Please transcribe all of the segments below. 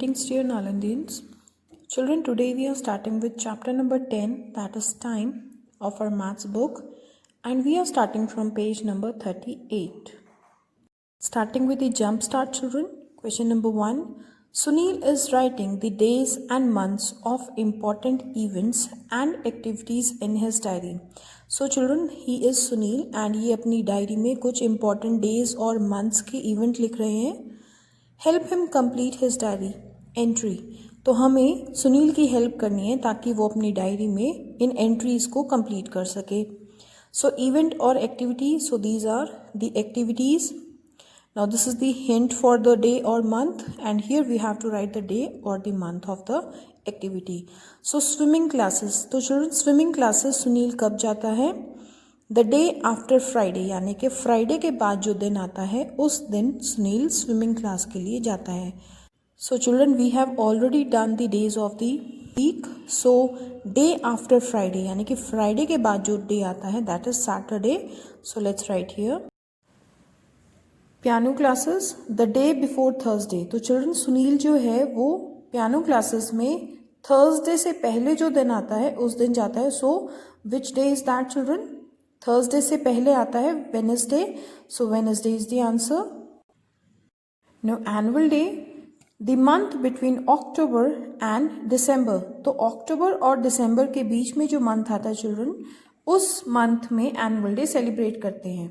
Greetings dear Nalandins. Children, today we are starting with chapter number 10, that is time, of our maths book, and we are starting from page number 38. Starting with the jump start, children. Question number 1. Sunil is writing the days and months of important events and activities in his diary. So children, he is Sunil and ये अपनी diary में कुछ important days और months के event लिख रहे हैं. Help him complete his diary entry. तो हमें सुनील की हेल्प करनी है ताकि वो अपनी डायरी में इन एंट्रीज को कंप्लीट कर सके. सो इवेंट और activity, so these are the activities. Now this is the hint for the day और month and here we have to write the day और the month of the activity. So swimming classes. तो children swimming classes Sunil कब जाता है? The day after Friday, यानी कि Friday के बाद जो दिन आता है उस दिन सुनील स्विमिंग क्लास के लिए जाता है. So children we have already done the days of the week. So day after Friday यानी कि फ्राइडे के बाद जो डे आता है that is Saturday. So let's write here. Piano classes the day before Thursday. तो चिल्ड्रन सुनील जो है वो पियानो क्लासेस में थर्सडे से पहले जो दिन आता है उस दिन जाता है. So which day is that children? Thursday से पहले आता है Wednesday. So Wednesday is the answer. No annual day the month between October and December. तो अक्टूबर और दिसंबर के बीच में जो मंथ आता है चिल्ड्रन उस मंथ में एनुअल डे सेलिब्रेट करते हैं.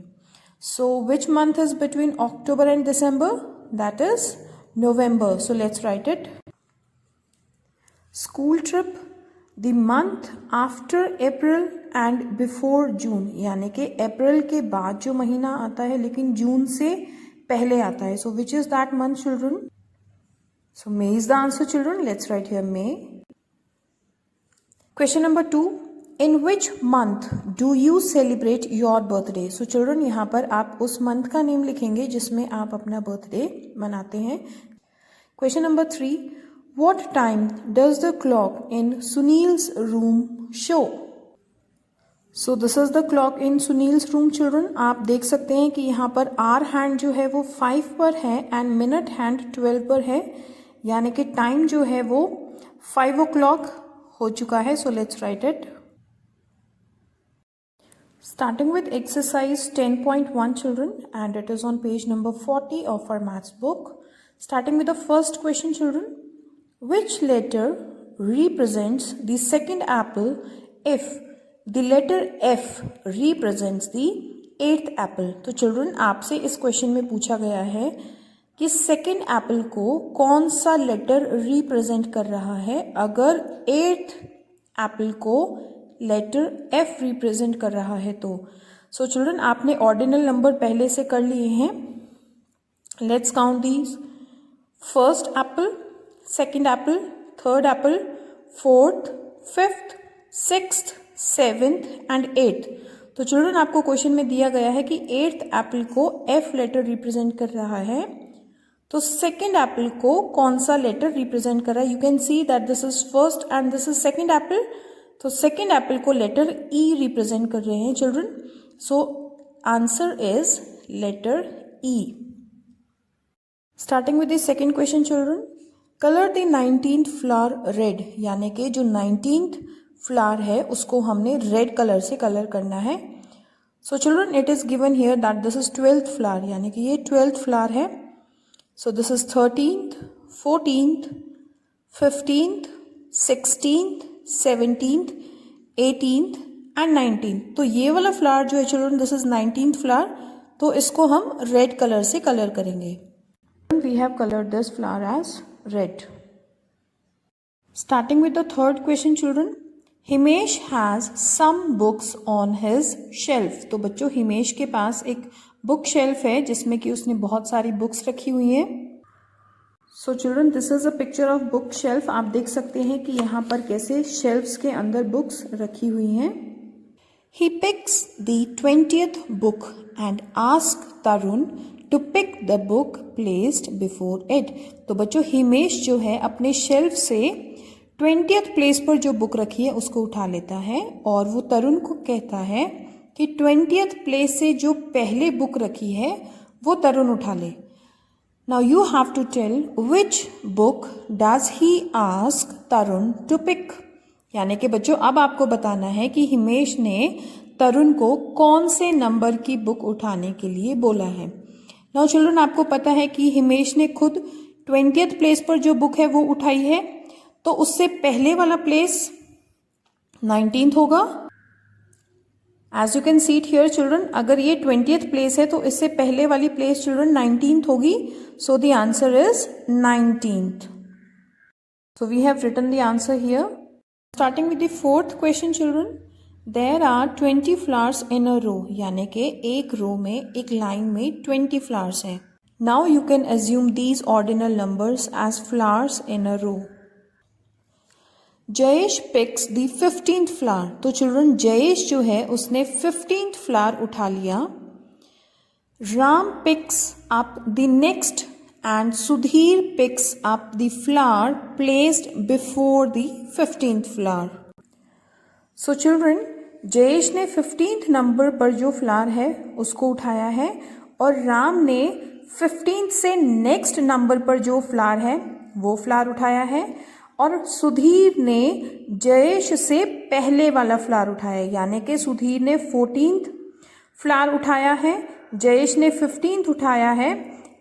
So which month is between October and December? That is November. So let's write it. School trip the month after April and before June, यानी कि अप्रैल के बाद जो महीना आता है लेकिन जून से पहले आता है. So which is that month children? So May is the answer children. Let's write here May. Question number 2. In which month do you celebrate your birthday? So children यहाँ पर आप उस मंथ का नेम लिखेंगे जिसमें आप अपना बर्थडे मनाते हैं. Question number 3. What time does the clock in Sunil's room show? So this is the clock in Sunil's room children. आप देख सकते हैं कि यहाँ पर आवर हैंड जो है वो 5 पर है एंड मिनट हैंड 12 पर है, यानी कि टाइम जो है वो 5 o'clock हो चुका है. So let's write it. Starting with exercise 10.1 children and it is on page number 40 of our maths book. Starting with the first question children. Which letter represents the second apple if the letter F represents the eighth apple? तो children आपसे इस question में पूछा गया है कि second apple को कौन सा लेटर रिप्रेजेंट कर रहा है अगर एट्थ एप्पल को लेटर F रिप्रेजेंट कर रहा है तो. सो चिल्ड्रन आपने ऑर्डिनल नंबर पहले से कर लिए हैं. Let's count these. First Apple, second apple, third apple, fourth, fifth, sixth, seventh and eighth. तो चिल्ड्रन आपको क्वेश्चन में दिया गया है कि एट्थ एप्पल को F लेटर रिप्रेजेंट कर रहा है तो सेकेंड एप्पल को कौन सा लेटर रिप्रेजेंट कर रहा है? You can see that this is first and this is second apple. तो सेकेंड एप्पल को लेटर E रिप्रेजेंट कर रहे हैं children. So answer is letter E. Starting with the second question children. Colour the 19th flower red, यानी कि जो 19th flower है उसको हमने रेड कलर से कलर करना है. So children it is given here that this is 12th flower, यानी कि ये 12th फ्लावर है. So this is 13th, 14th, 15th, 16th, 17th, 18th and 19th. तो ये वाला फ्लावर जो है children this is 19th flower, तो इसको हम रेड कलर से कलर करेंगे. We have coloured this flower as red. Starting with the third question children. Himesh has some books on his shelf. तो बच्चों हिमेश के पास एक बुक शेल्फ है जिसमें कि उसने बहुत सारी बुक्स रखी हुई हैं. So children this is a picture of book shelf. आप देख सकते हैं कि यहाँ पर कैसे शेल्फ्स के अंदर बुक्स रखी हुई हैं. He picks the 20th book and asks Tarun to pick the book placed before it. तो बच्चों हिमेश जो है अपने शेल्फ से 20th प्लेस पर जो बुक रखी है उसको उठा लेता है और वो तरुण को कहता है कि 20th प्लेस से जो पहले बुक रखी है वो तरुण उठा ले. Now you have to tell which book does he ask Tarun to pick. यानी कि बच्चों अब आपको बताना है कि हिमेश ने तरुण को कौन से नंबर की बुक उठाने के लिए बोला है. नाउ चिल्ड्रन, आपको पता है कि हिमेश ने खुद 20th प्लेस पर जो बुक है वो उठाई है, तो उससे पहले वाला प्लेस 19th होगा. As you can see it here children, अगर ये 20th प्लेस है तो इससे पहले वाली प्लेस चिल्ड्रन 19th होगी. So the answer is 19th. So we have written the answer here. Starting with the fourth question children, there are 20 flowers in a row. यानी कि एक रो में, एक लाइन में 20 फ्लावर्स हैं. Now you can assume these ordinal numbers as flowers in a row. Jayesh picks the 15th flower. तो children Jayesh जो है उसने 15th फ्लावर उठा लिया. Ram picks up the next and Sudhir picks up the flower placed before the 15th flower. So children Jayesh ने 15th number पर जो flower है उसको उठाया है और राम ने 15th से नेक्स्ट नंबर पर जो फ्लावर है वो फ्लावर उठाया है और सुधीर ने जयेश से पहले वाला फ्लावर उठाया है. यानी कि सुधीर ने 14th फ्लावर उठाया है, जयेश ने 15th उठाया है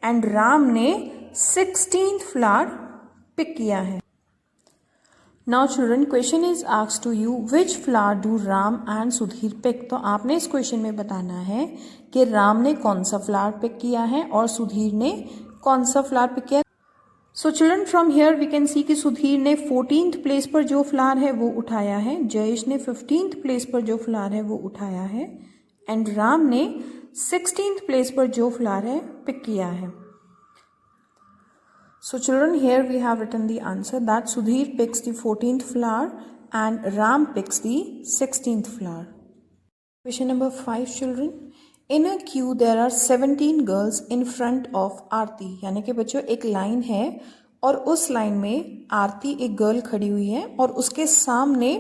एंड राम ने 16th फ्लावर पिक किया है. Now children question is asked to you which flower do Ram and Sudhir pick. तो आपने इस क्वेश्चन में बताना है कि राम ने कौन सा फ्लावर पिक किया है और सुधीर ने कौन सा फ्लावर पिक किया. So children from here we can see कि सुधीर ने 14th प्लेस पर जो फ्लावर है वो उठाया है, जयेश ने 15th प्लेस पर जो फ्लावर है वो उठाया है एंड राम ने 16th प्लेस पर जो फ्लावर है पिक किया है. So children here we have written the answer that Sudhir picks the 14th flower and Ram picks the 16th flower. Question number 5 children, in a queue there are 17 girls in front of Aarti. यानी कि बच्चों एक line है और उस line में आरती एक girl खड़ी हुई है और उसके सामने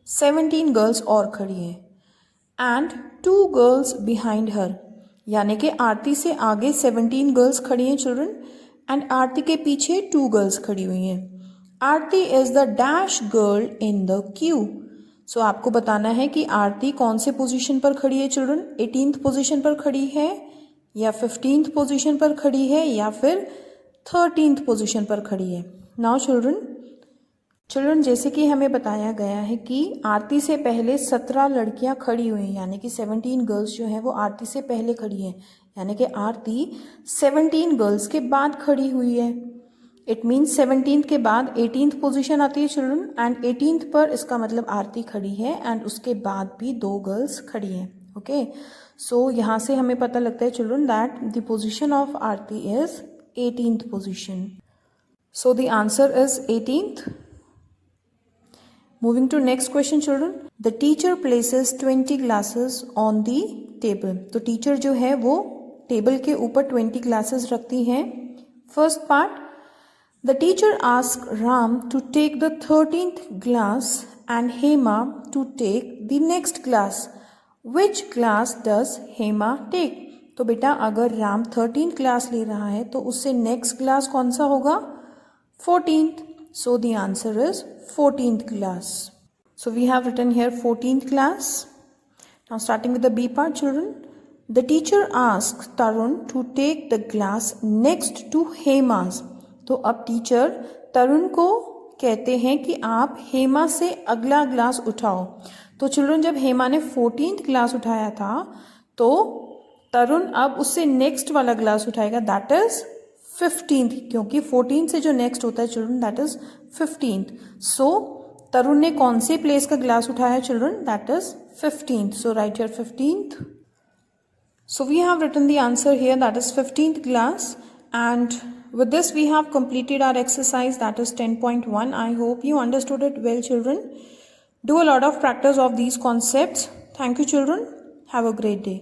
17 गर्ल्स और खड़ी हैं एंड 2 गर्ल्स बिहाइंड हर. यानी कि आरती से आगे 17 गर्ल्स खड़ी हैं चिल्ड्रन एंड आरती के पीछे 2 गर्ल्स खड़ी हुई हैं. Aarti is the dash girl in the queue. So आपको बताना है कि आरती कौन से पोजीशन पर खड़ी है चिल्ड्रन, 18th पोजीशन पर खड़ी है या 15th पोजीशन पर खड़ी है या फिर 13th पोजीशन पर खड़ी है. नाउ चिल्ड्रन जैसे कि हमें बताया गया है कि आरती से पहले 17 लड़कियां खड़ी हुई हैं. यानी कि 17 गर्ल्स जो हैं वो आरती से पहले खड़ी हैं. यानी कि आरती 17 गर्ल्स के बाद खड़ी हुई है. इट मीन्स 17th के बाद 18th पोजीशन आती है चिल्ड्रन एंड 18th पर इसका मतलब आरती खड़ी है एंड उसके बाद भी 2 गर्ल्स खड़ी हैं. ओके, सो यहाँ से हमें पता लगता है children that the position of Aarti is 18th position. So the answer is 18th. Moving to next question children, the teacher places 20 glasses on the table. तो टीचर जो है वो टेबल के ऊपर 20 ग्लासेस रखती हैं. First part, the teacher asked Ram to take the 13th glass and Hema to take the next glass. Which glass does Hema take? तो बेटा अगर राम 13th ग्लास ले रहा है तो उससे नेक्स्ट ग्लास कौन सा होगा, 14th. So the answer is 14th glass. So we have written here 14th glass. Now starting with the B part children, the teacher asked Tarun to take the glass next to Hema's. तो अब teacher तरुण को कहते हैं कि आप हेमा से अगला glass उठाओ. तो चिल्ड्रन जब हेमा ने 14th ग्लास उठाया था तो तरुण अब उससे नेक्स्ट वाला ग्लास उठाएगा, दैट इज 15th, क्योंकि 14th से जो नेक्स्ट होता है children that is 15th. So Tarun ने कौन से प्लेस का ग्लास उठाया children, that is 15th. So right here 15th. So we have written the answer here that is 15th glass. And with this we have completed our exercise that is 10.1. I hope you understood it well children. Do a lot of practice of these concepts. Thank you children. Have a great day.